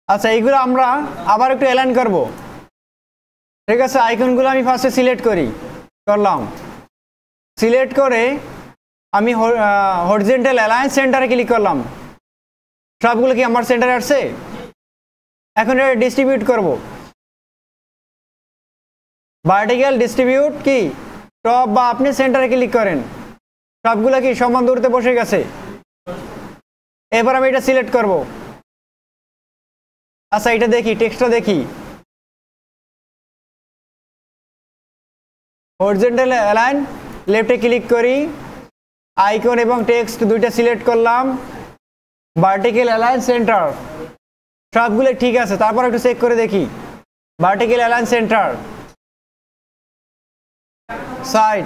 আচ্ছা এইগুলো আমরা আবার একটু অ্যালাইন করব। ঠিক আছে, আইকনগুলো আমি ফার্স্টে সিলেক্ট করলাম। সিলেক্ট করে আমি হরিজন্টাল অ্যালাইন সেন্টারে ক্লিক করলাম। সবগুলো কি আমার সেন্টারে আসছে? এখন এটা ডিস্ট্রিবিউট করব। ভার্টিক্যাল ডিস্ট্রিবিউট কি টপ বা আপনি সেন্টারে ক্লিক করেন, সবগুলো কি সমান দূরত্বে বসে গেছে। এবার আমি এটা সিলেক্ট করব। আচ্ছা এটা দেখি, টেক্সটটা দেখি। হরিজন্টাল অ্যালাইন লেফটে ক্লিক করি, আইকন এবং টেক্সট দুইটা সিলেক্ট করলাম। ভার্টিক্যাল অ্যালাইন সেন্টার, সবগুলো ঠিক আছে। তারপর একটু চেক করে দেখি। Vertical align centre, side,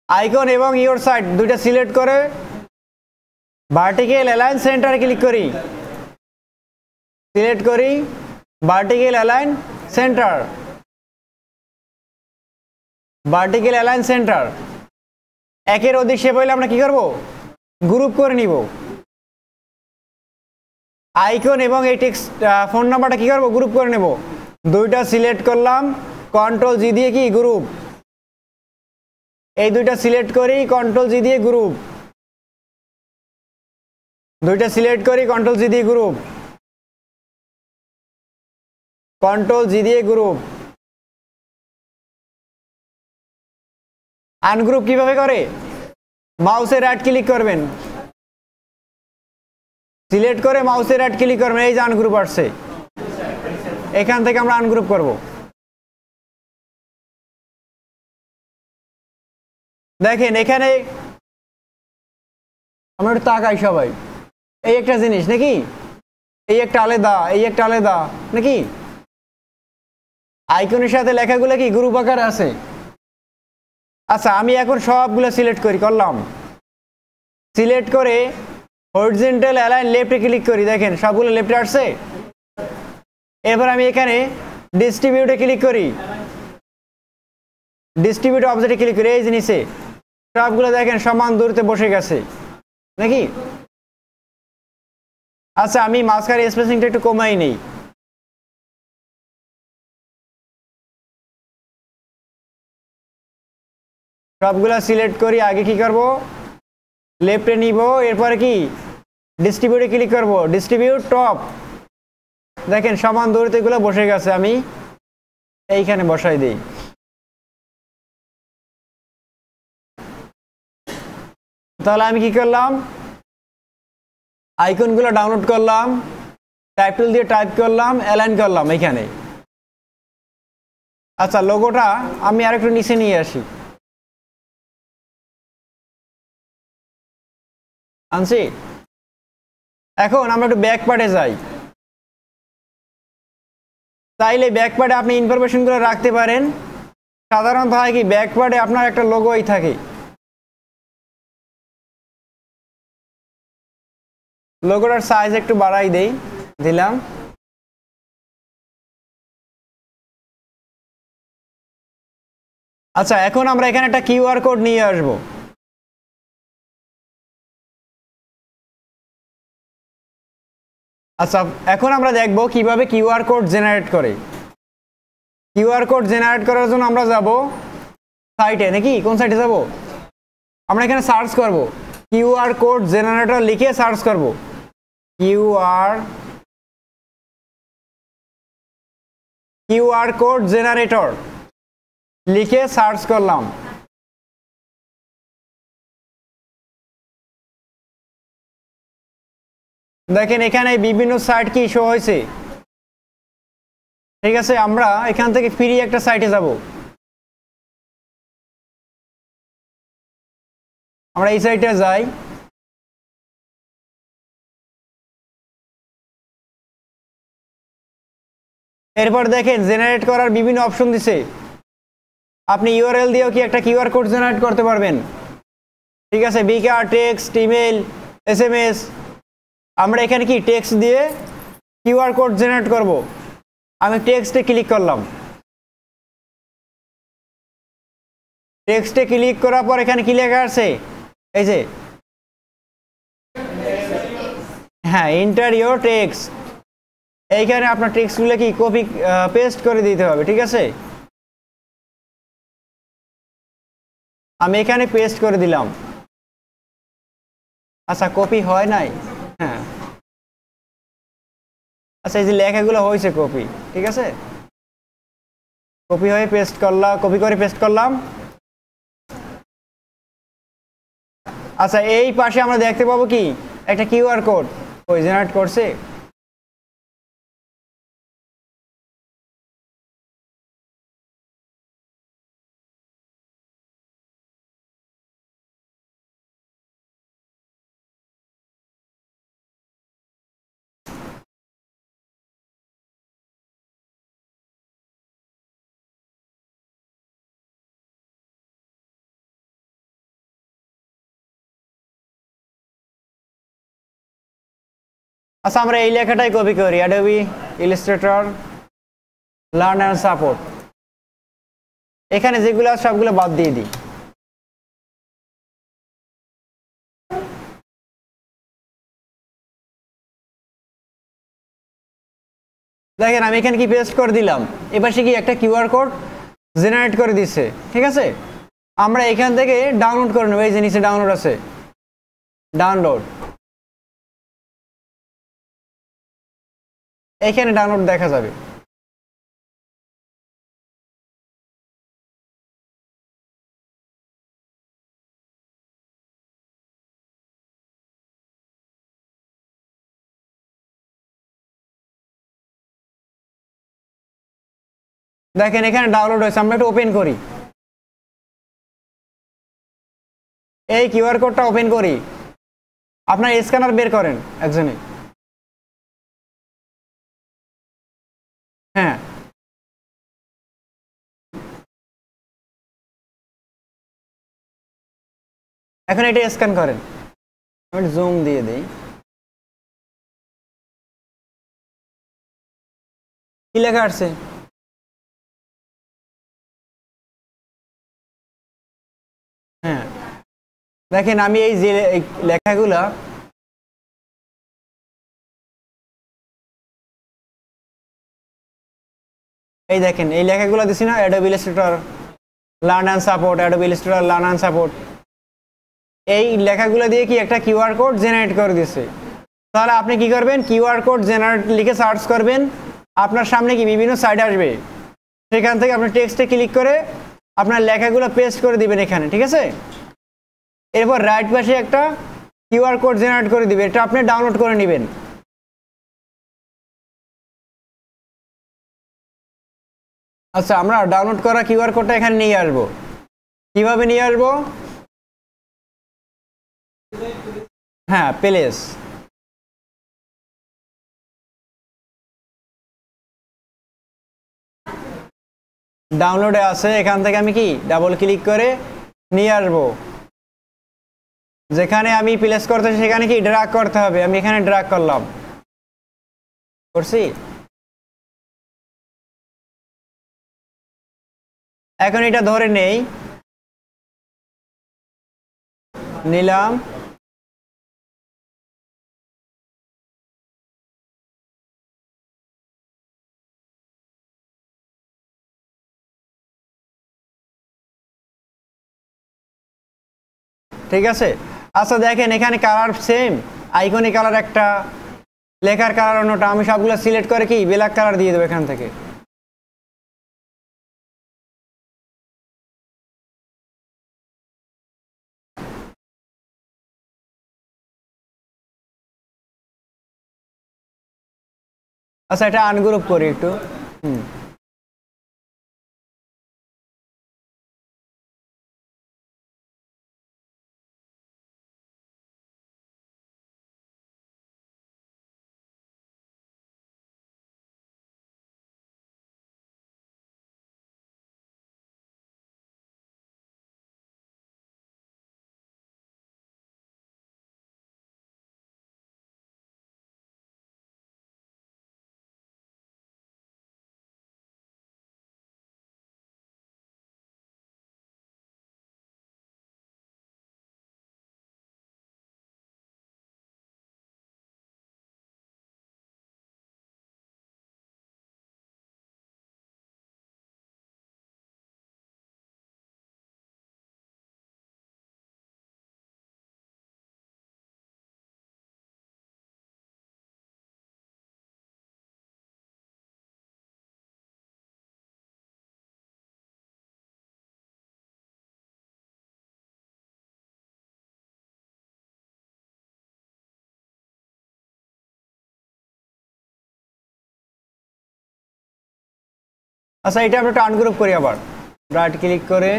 icon এবং ইওর সাইড দুইটা সিলেক্ট করে ভার্টিক্যাল অ্যালাইন সেন্টারে ক্লিক করি। সিলেক্ট করি vertical align centre, vertical align centre. একের অধিক শেপ হইলে আমরা কি করব? গ্রুপ করে নিব। আইকন এবং এই টেক্সট ফোন নাম্বারটা কি করব? গ্রুপ করে নেব। দুইটা সিলেক্ট করলাম, কন্ট্রোল জি দিয়ে কি গ্রুপ। এই দুইটা সিলেক্ট করি, কন্ট্রোল জি দিয়ে গ্রুপ। দুইটা সিলেক্ট করি, কন্ট্রোল জি দিয়ে গ্রুপ, কন্ট্রোল জি দিয়ে গ্রুপ। আনগ্রুপ কিভাবে করে? মাউসে রাইট ক্লিক করবেন, সিলেক্ট করে মাউসে রাইট ক্লিক করবেন, এই যে আনগ্রুপ আসছে। এখান থেকে আমরা আনগ্রুপ করব। দেখেন এখানে আমরা একটু তাকাই সবাই, এই একটা জিনিস নাকি, এই একটা আলাদা, এই একটা আলাদা নাকি। আইকনের সাথে লেখাগুলো কি গ্রুপ আকারে আছে। আচ্ছা আমি এখন সবগুলো সিলেক্ট করলাম। সিলেক্ট করে হরিজন্টাল অ্যালাইন লেফটে ক্লিক করি, দেখেন সবগুলো লেফটে আসছে। এবার আমি এখানে ডিস্ট্রিবিউটে ক্লিক করি, ডিস্ট্রিবিউট অবজেক্টে ক্লিক করি, এই জিনিসে সবগুলো দেখেন সমান দূরত্বে বসে গেছে নাকি। আচ্ছা আমি মাঝখানে স্পেসিংটা একটু কমাই নেই। সবগুলা সিলেক্ট করি, আগে কি করব? লেফটে নিব, এরপরে কি ডিস্ট্রিবিউটে ক্লিক করব, ডিস্ট্রিবিউট টপ। দেখেন সমান দূরত্বে এগুলো বসে গেছে, আমি এইখানে বসাই দিই। তাহলে আমি কি করলাম? আইকনগুলো ডাউনলোড করলাম, টাইপ টুল দিয়ে টাইপ করলাম, অ্যালাইন করলাম এখানে। আচ্ছা লোগোটা আমি আরেকটু নিচে নিয়ে আসি, আনছি। এখন আমরা একটু ব্যাক পার্টে যাই। চাইলে ব্যাক পার্টে আপনি ইনফরমেশনগুলো রাখতে পারেন। সাধারণত হয় কি ব্যাক পার্টে আপনার একটা লোগোই থাকে। লোগোটার সাইজ একটু বাড়াই দিলাম। আচ্ছা এখন আমরা এখানে একটা কিউআর কোড নিয়ে আসব। আচ্ছা এখন আমরা দেখব কিভাবে কিউআর কোড জেনারেট করে। কিউআর কোড জেনারেট করার জন্য আমরা যাব সাইটে নাকি, কোন সাইটে যাব? আমরা এখানে সার্চ করব, কিউআর কোড জেনারেটর লিখে সার্চ করব। কিউআর কোড জেনারেটর লিখে সার্চ করলাম। দেখেন এখানে বিভিন্ন সাইট কি শো হয়েছে। ঠিক আছে, আমরা এখান থেকে ফ্রি একটা সাইটে যাব। আমরা এই সাইটে যাই। এরপর দেখেন জেনারেট করার বিভিন্ন অপশন দিছে। আপনি ইউআরএল দিয়েও কি একটা কিউআর কোড জেনারেট করতে পারবেন। ঠিক আছে, বিকার, টেক্সট, ইমেল, এসএমএস। আমরা এখানে কি টেক্সট দিয়ে কিউআর কোড জেনারেট করব। আমি টেক্সটে ক্লিক করলাম। টেক্সটে ক্লিক করার পর এখানে কি লেখা আছে? এই যে হ্যাঁ, এন্টার ইওর টেক্সট। এইখানে আপনার টেক্সটগুলো কি কপি পেস্ট করে দিতে হবে, ঠিক আছে। আমি এখানে পেস্ট করে দিলাম। আচ্ছা, কপি হয় নাই। হ্যাঁ, আচ্ছা, এই যে লেখাগুলো হয়েছে কপি, ঠিক আছে। কপি হয়ে পেস্ট করলাম, কপি করে পেস্ট করলাম। আচ্ছা, এই পাশে আমরা দেখতে পাবো কি একটা কিউআর কোড ওই জেনারেট করছে। আচ্ছা, আমরা এই লেখাটাই কপি করি, Adobe Illustrator learn and support. এখানে যেগুলো আছে সবগুলো বাদ দিয়ে দিই। দেখেন আমি এখানে কি পেস্ট করে দিলাম, এবার সে কি একটা কিউআর কোড জেনারেট করে দিচ্ছে, ঠিক আছে। আমরা এখান থেকে ডাউনলোড করে নেব, এই যে নিচে ডাউনলোড আছে, ডাউনলোড, এখানে ডাউনলোড দেখা যাবে। দেখেন এখানে ডাউনলোড হয়েছে, আমরা একটু ওপেন করি, এই কিউআর কোডটা ওপেন করি। আপনার স্ক্যানার বের করেন একজনে। হ্যাঁ, এখন এটা স্ক্যান করেন। আমি জুম দিয়ে দিই, কি লেখা আসছে? হ্যাঁ, দেখেন আমি এই যে লেখাগুলা, এই দেখেন এই লেখাগুলো দিছি না, Adobe Illustrator learn and support, Adobe Illustrator learn and support. এই লেখাগুলো দিয়ে কি একটা কিউআর কোড জেনারেট করে দিছে। তাহলে আপনি কি করবেন, কিউআর কোড জেনারেট লিখে সার্চ করবেন, আপনার সামনে কি বিভিন্ন সাইট আসবে, সেখান থেকে আপনি টেক্সটে ক্লিক করে আপনার লেখাগুলো পেস্ট করে দিবেন এখানে, ঠিক আছে। এরপর রাইট পাশে একটা কিউআর কোড জেনারেট করে দিবে, এটা আপনি ডাউনলোড করে নেবেন। আচ্ছা, আমরা ডাউনলোড করা কিউআর কোডটা এখানে নিয়ে আসবো। কিভাবে নিয়ে আসবো? হ্যাঁ, প্লেস, ডাউনলোডে আছে, এখান থেকে আমি কি ডাবল ক্লিক করে নিয়ে আসবো। যেখানে আমি প্লেস করতে সেখানে কি ড্র্যাগ করতে হবে, আমি এখানে ড্র্যাগ করলাম, করছি। এখন এটা ধরে নেই, নিলাম, ঠিক আছে। আচ্ছা দেখেন এখানে কালার সেম, আইকনি কালার একটা, লেখার কালার অন্যটা। আমি সবগুলো সিলেক্ট করে কি ব্ল্যাক কালার দিয়ে দেবো এখান থেকে। আচ্ছা, এটা আনগ্রুপ করি একটু। হুম। আচ্ছা এটা আমরা একটু আনগ্রুপ করি, আবার রাইট ক্লিক করে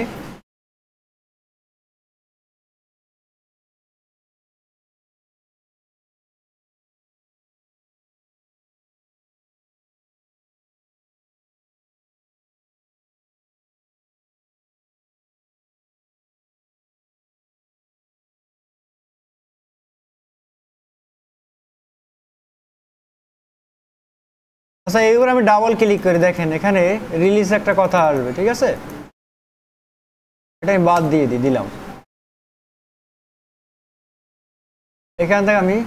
আচ্ছা এইবার আমি ডাবল ক্লিক করি, দেখেন এখানে রিলিজ একটা কথা আসবে, ঠিক আছে, এটা আমি বাদ দিয়ে দিলাম। এখান থেকে আমি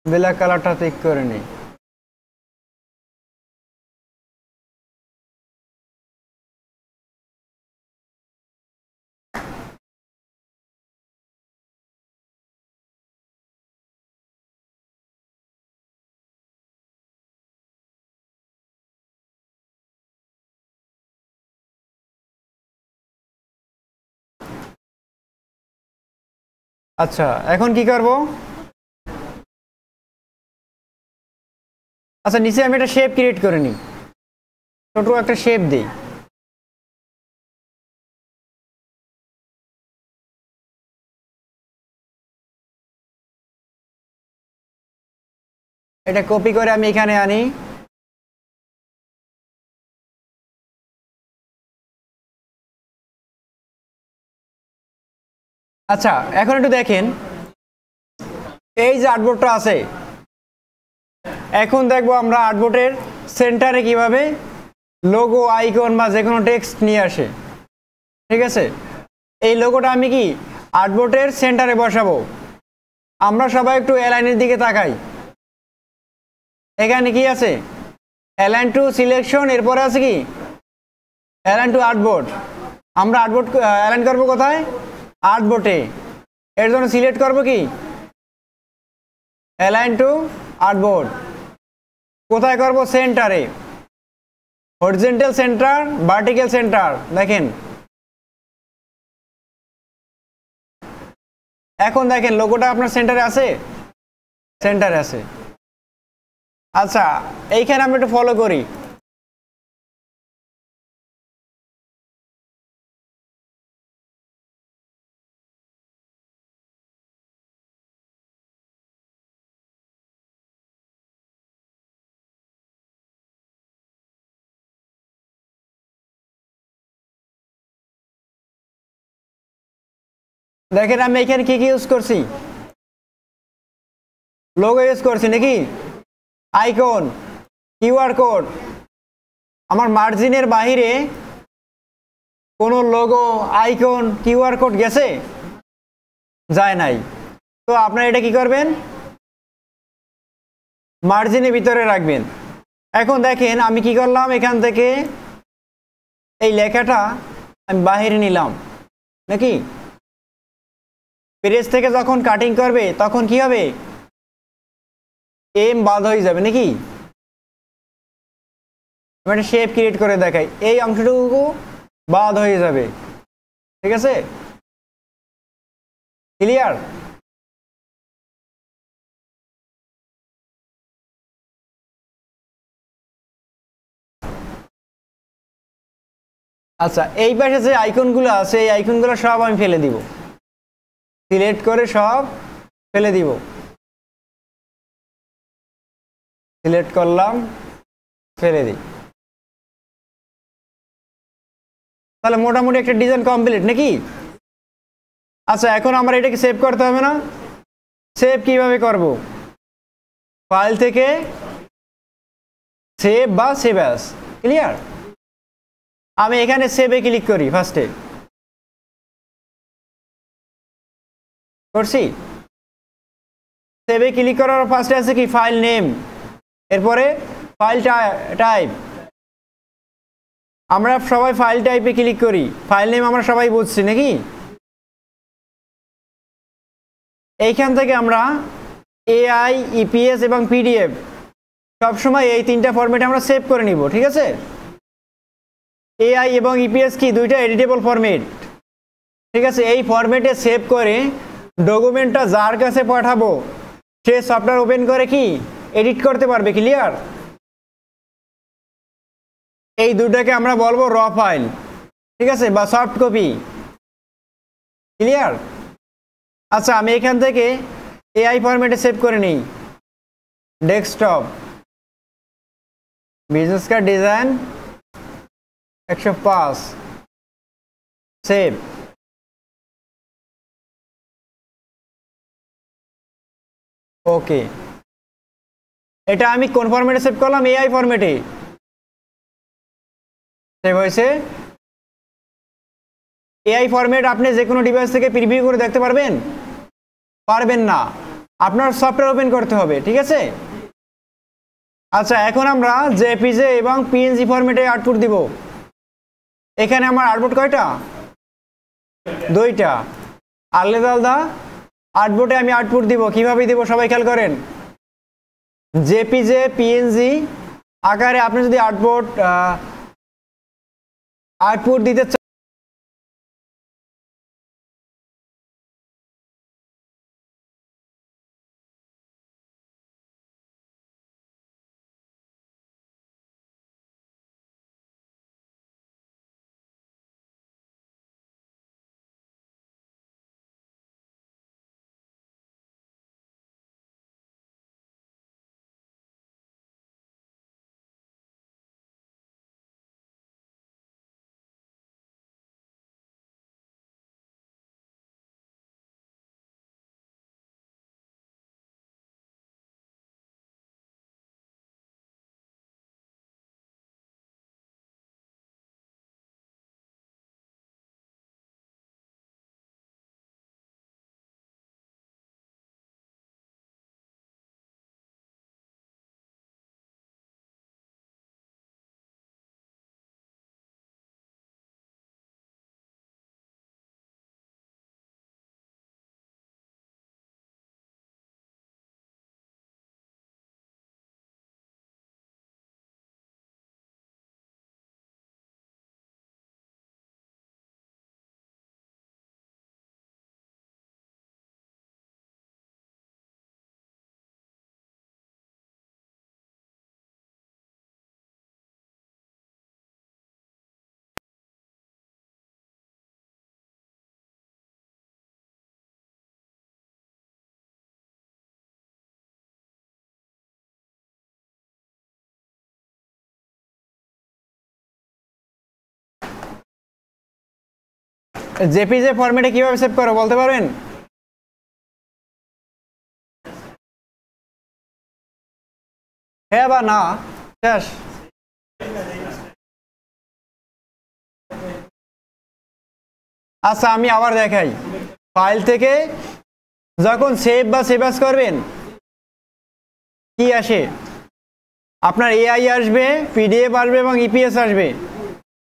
ব্ল্যাক কালারটা টিক করে নিই। আচ্ছা এখন কি করব? আচ্ছা নিচে আমি একটা শেপ ক্রিয়েট করে নিই, ছোট একটা শেপ দিই। এটা কপি করে আমি এখানে আনি। আচ্ছা এখন একটু দেখেন এই যে আর্টবোর্ডটা আছে, এখন দেখবো আমরা আর্টবোর্ডের সেন্টারে কিভাবে লোগো আইকন বা যে কোনো টেক্সট নিয়ে আসে। ঠিক আছে, এই লোগোটা আমি কি আর্টবোর্ডের সেন্টারে বসাবো। আমরা সবাই একটু অ্যালাইনের দিকে তাকাই, এখানে কি আছে অ্যালাইন টু সিলেকশন, এরপরে আছে কি অ্যালাইন টু আর্টবোর্ড। আমরা আর্টবোর্ড অ্যালাইন করবো কোথায়? আর্টবোর্ডে। এর জন্য সিলেক্ট করবো কি অ্যালাইন টু আর্টবোর্ড। কোথায় করব? সেন্টারে, হরিজন্টাল সেন্টার, ভার্টিক্যাল সেন্টার। দেখেন এখন দেখেন লোগোটা আপনার সেন্টারে আছে, সেন্টারে আছে। আচ্ছা এইখানে আমরা একটু ফলো করি। দেখেন আমি এখানে কি কি ইউজ করছি, লোগো ইউজ করছি নাকি, আইকন, কিউআর কোড। আমার মার্জিনের বাহিরে কোনো লোগো, আইকন, কিউআর কোড গেছে? যায় নাই। তো আপনারা এটা কি করবেন? মার্জিনের ভিতরে রাখবেন। এখন দেখেন আমি কি করলাম, এখান থেকে এই লেখাটা আমি বাহিরে নিলাম নাকি, পেজ থেকে যখন কাটিং করবে তখন কি হবে, এম বাদ হয়ে যাবে নাকি। আমি একটা শেপ ক্রিয়েট করে দেখাই, এই অংশটুকু বাদ হয়ে যাবে। ঠিক আছে, ক্লিয়ার? আচ্ছা এই পাশে যে আইকনগুলো আছে এই আইকনগুলো সব আমি ফেলে দিব, সিলেক্ট করে সব ফেলে দিব। সিলেক্ট করলাম, ফেলে দিই। তাহলে মোটামুটি একটা ডিজাইন কমপ্লিট নাকি। আচ্ছা এখন আমরা এটাকে সেভ করতে হবে না? সেভ কিভাবে করব? ফাইল থেকে সেভ বা সেভ অ্যাজ। ক্লিয়ার? আমি এখানে সেভে ক্লিক করি, ফার্স্টে করছি। সেভে ক্লিক করার ফার্স্টে আছে কি ফাইল নেম, এরপরে ফাইল টাইপ। আমরা সবাই ফাইল টাইপে ক্লিক করি, ফাইল নেম আমরা সবাই বুঝছি নাকি। এইখান থেকে আমরা এআই, ইপিএস এবং পিডিএফ সবসময় এই তিনটা ফরম্যাটে আমরা সেভ করে নিব। ঠিক আছে, এআই এবং ইপিএস কি দুইটা এডিটেবল ফরম্যাট। ঠিক আছে, এই ফরম্যাটে সেভ করে ডকুমেন্টটা যার কাছে পাঠাবো সে সফটওয়্যার ওপেন করে কি এডিট করতে পারবে। ক্লিয়ার? এই দুটাকে আমরা বলবো র ফাইল, ঠিক আছে, বা সফট কপি। ক্লিয়ার? আচ্ছা, আমি এখান থেকে এআই ফরম্যাটে সেভ করে নিই। Desktop, business card design 105, save. Okay, এটা আমি কোন ফরম্যাটে সেভ করলাম? এআই ফরম্যাটে সেভ হয়েছে। এআই ফরম্যাট আপনি যে কোনো ডিভাইস থেকে প্রিভিউ করে দেখতে পারবেন? পারবেন না, আপনার সফটওয়্যার ওপেন করতে হবে, ঠিক আছে। আচ্ছা, এখন আমরা জেপিজে এবং পিএনজি ফরম্যাটে আউটপুট দিব। এখানে আমার আউটপুট কয়টা? 2টা। আলাদা আলাদা আউটপুটে আমি আউটপুট দিব। কিভাবে দিব সবাই খেয়াল করেন। জেপিজে পিএনজি আকারে আপনি যদি আউটপুট দিতে চান, জেপিজে ফরম্যাটে কিভাবে সেভ করো বলতে পারবেন? হ্যাঁ বা না? শেষ। আচ্ছা, আমি আবার দেখাই। ফাইল থেকে যখন সেভ বা সেভ অ্যাজ করবেন কি আসে? আপনার এআই আসবে, পিডিএফ আসবে এবং ইপিএস আসবে।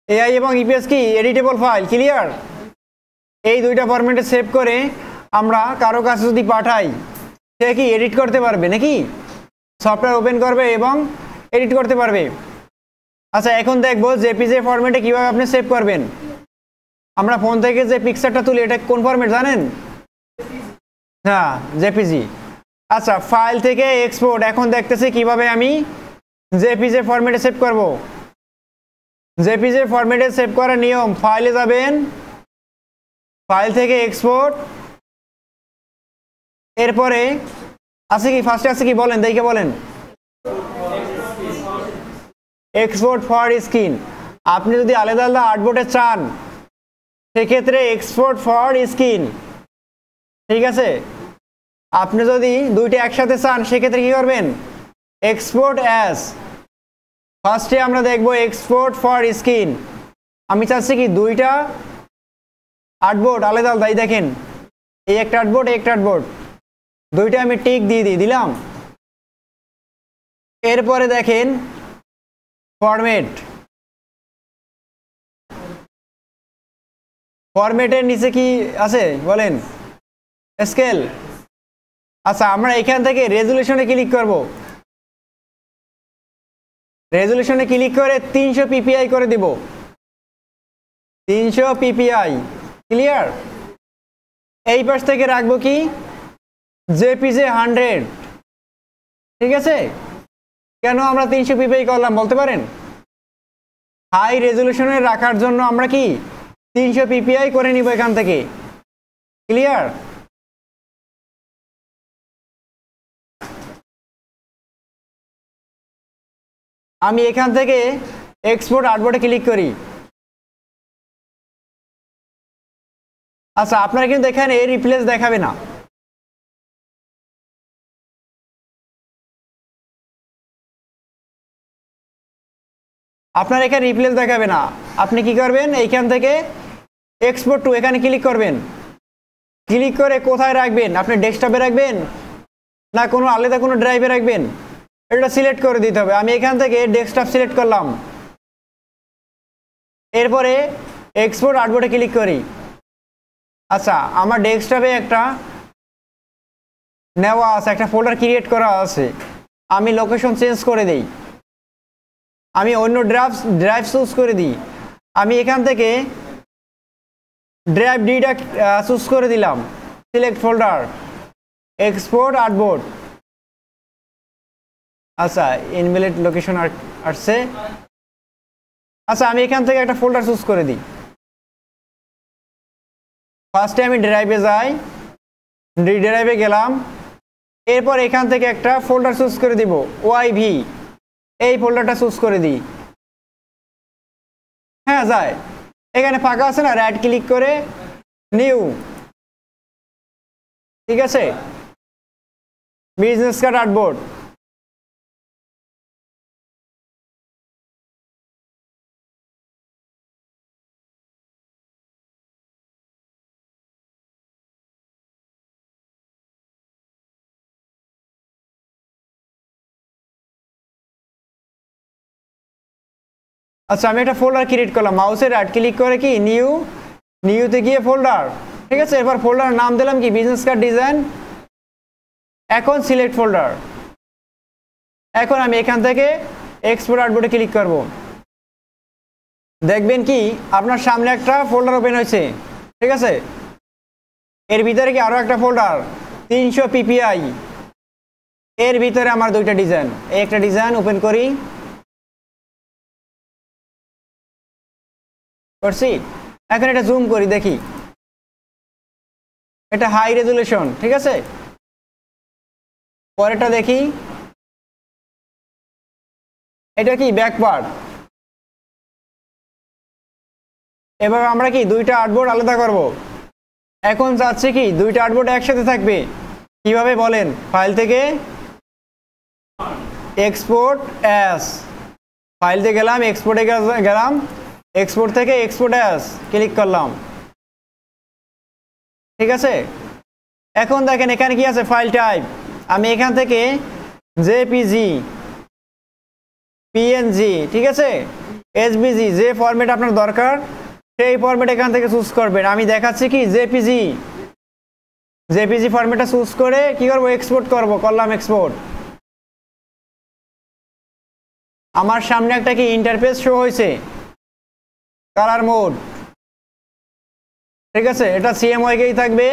এআই এবং ইপিএস কি এডিটেবল ফাইল। ক্লিয়ার? এই দুইটা ফরম্যাটে সেভ করে আমরা কারো কাছে যদি পাঠাই, সে কি এডিট করতে পারবে নাকি? সফটওয়্যার ওপেন করবে এবং এডিট করতে পারবে। আচ্ছা, এখন দেখবো জেপিজে ফরম্যাটে কিভাবে আপনি সেভ করবেন। আমরা ফোন থেকে যে পিকচারটা তুলি এটা কোন ফরম্যাট জানেন? হ্যাঁ, জেপিজি। আচ্ছা, ফাইল থেকে এক্সপোর্ট। এখন দেখতেছি কিভাবে আমি জেপিজে ফরম্যাটে সেভ করব। জেপিজে ফরম্যাটে সেভ করার নিয়ম, ফাইলে যাবেন, ফাইল থেকে এক্সপোর্ট, এরপরে আছে কি, ফার্স্টে আছে কি বলেন, দেখে বলেন। Export for screen. আপনি যদি আলাদা আলাদা আউটপুটে চান সেক্ষেত্রে এক্সপোর্ট ফর স্ক্রিন, ঠিক আছে। আপনি যদি দুইটা একসাথে চান সেক্ষেত্রে কি করবেন? Export as. ফার্স্টে আমরা দেখব এক্সপোর্ট ফর স্ক্রিন। আমি চাচ্ছি কি দুইটা আউটপুট আলাদা আলাদা। দেখেন, এই একটা আউটপুট, এই একটা আউটপুট, দুইটা আমি টিক দিয়ে দিলাম। এরপরে দেখেন ফরম্যাট। ফরম্যাটের নিচে কি আছে বলেন? স্কেল। আচ্ছা, আমরা এখান থেকে রেজুলেশনে ক্লিক করব। রেজুলেশনে ক্লিক করে 300 পিপিআই করে দিব। 300 পিপিআই। ক্লিয়ার? এই পাশ থেকে রাখবো কি জেপিজে 100। ঠিক আছে? কেন আমরা 300 পিপিআই করলাম বলতে পারেন? হাই রেজলিউশনে রাখার জন্য আমরা কি 300 পিপিআই করে নিব এখান থেকে। ক্লিয়ার? আমি এখান থেকে এক্সপোর্ট আর্টবোর্ডে ক্লিক করি। আচ্ছা, আপনারা কিন্তু এখানে রিপ্লেস দেখাবে না। আপনার এখানে রিপ্লেস দেখাবে না। আপনি কি করবেন, এইখান থেকে এক্সপোর্ট টু এখানে ক্লিক করবেন। ক্লিক করে কোথায় রাখবেন, আপনি ডেস্কটপে রাখবেন না কোনো আলাদা কোনো ড্রাইভে রাখবেন, এটা সিলেক্ট করে দিতে হবে। আমি এখান থেকে ডেস্কটপ সিলেক্ট করলাম, এরপরে এক্সপোর্ট আর্টবোর্ডে ক্লিক করি। আচ্ছা, আমার ডেস্কটপে একটা নেওয়া আছে, একটা ফোল্ডার ক্রিয়েট করা আছে। আমি লোকেশন চেঞ্জ করে দিই, আমি অন্য ড্রাইভ চুজ করে দিই। আমি এখান থেকে ড্রাইভ ডিটা চুজ করে দিলাম, সিলেক্ট ফোল্ডার, এক্সপোর্ট আর্টবোর্ড। আচ্ছা, ইনভ্যালিড লোকেশন আসছে। আচ্ছা, আমি এখান থেকে একটা ফোল্ডার চুজ করে দিই। ফার্স্টে আমি ড্রাইভে যাই, ড্রাইভে গেলাম, এরপর এখান থেকে একটা ফোল্ডার চুজ করে দিব, ওয়াইভি, এই ফোল্ডারটা চুজ করে দিই। হ্যাঁ, যায়। এখানে ফাঁকা আছে না, রাইট ক্লিক করে নিউ, ঠিক আছে, বিজনেস কার্ড আর্টবোর্ড। আচ্ছা, আমি একটা ফোল্ডার ক্রিয়েট করলাম, মাউসে রাইট ক্লিক করে কি নিউতে গিয়ে ফোল্ডার, ঠিক আছে। এবার ফোল্ডার নাম দিলাম কি, বিজনেস কার্ড ডিজাইন। এখন সিলেক্ট ফোল্ডার। এখন আমি এখান থেকে এক্সপোর্ট আর্টবোর্ডে ক্লিক করব। দেখবেন কি আপনার সামনে একটা ফোল্ডার ওপেন হয়েছে, ঠিক আছে। এর ভিতরে কি আরো একটা ফোল্ডার 300 পিপিআই, এর ভিতরে আমার দুইটা ডিজাইন, এই একটা ডিজাইন ওপেন করি, করছি। এখন এটা জুম করি, দেখি এটা হাই রেজলিউশন, ঠিক আছে। পরেরটা দেখি, এটা কি ব্যাকওয়ার্ড। এবার আমরা কি দুইটা আর্টবোর্ড আলাদা করব। এখন চাচ্ছি কি দুইটা আর্টবোর্ড একসাথে থাকবে, কিভাবে বলেন। ফাইল থেকে এক্সপোর্ট অ্যাস, ফাইলতে গেলাম, এক্সপোর্টে গেলাম, এক্সপোর্ট থেকে এক্সপোর্ট অ্যাস ক্লিক করলাম, ঠিক আছে। এখন দেখেন এখানে কি আছে, ফাইল টাইপ। আমি এখান থেকে জেপিজি, পিএনজি, ঠিক আছে, এসভিজি, যে ফরম্যাট আপনার দরকার সেই ফরম্যাট এখান থেকে চুজ করবেন। আমি দেখাচ্ছি কি জেপিজি ফরম্যাটটা চুজ করে কি করব, এক্সপোর্ট করব, করলাম এক্সপোর্ট। আমার সামনে একটা কি ইন্টারফেস শো হয়েছে, কালার মোড, ঠিক আছে। এটা সিএমওয়াইকেই থাকবে।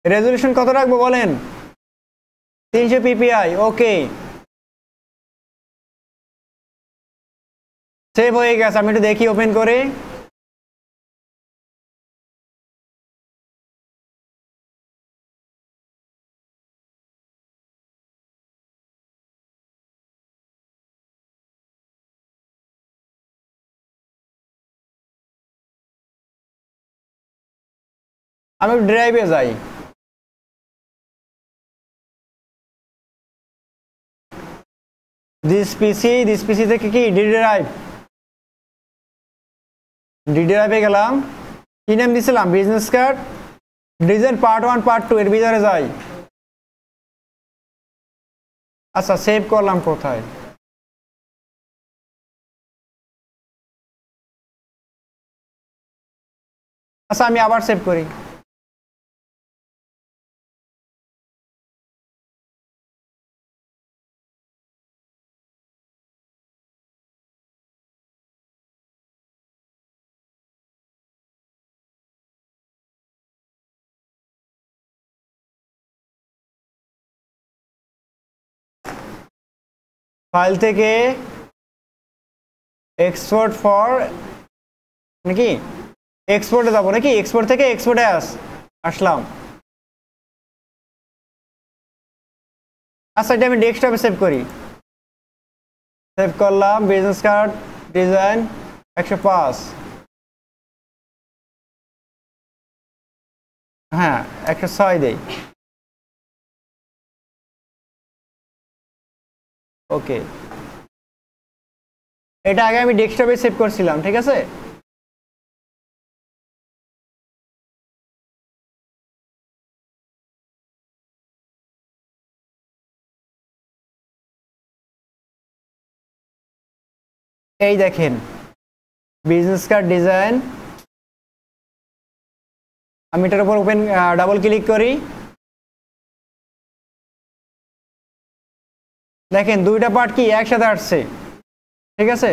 রেজলিউশন কত রাখবো বলেন, 300 পিপিআই, ওকে। সেভ হয়ে গেছে। আমি একটু দেখি ওপেন করে, আমি ড্রাইভে যাই, দিস পিসি থেকে কি ডি ড্রাইভে গেলাম, কি নাম দিছিলাম, business card design part 1 part 2, এর ভিতরে যাই। আচ্ছা, সেভ করলাম কোথায়, আচ্ছা আমি আবার সেভ করি। ফাইল থেকে এক্সপোর্ট ফর নাকি এক্সপোর্টে যাবো নাকি, এক্সপোর্ট থেকে এক্সপোর্টে আসলাম। আচ্ছা এটা আমি ডেস্কটপে সেভ করি, সেভ করলাম বিজনেস কার্ড ডিজাইন 105, হ্যাঁ 106 দেই। ওকে, এটা আগে আমি ডেস্কটপে সেভ করছিলাম, ঠিক আছে। এই দেখেন বিজনেস কার্ড ডিজাইন, আমি এটার উপর ওপেন ডাবল ক্লিক করি, দেখেন দুইটা পার্ট কি একসাথে আসছে, ঠিক আছে।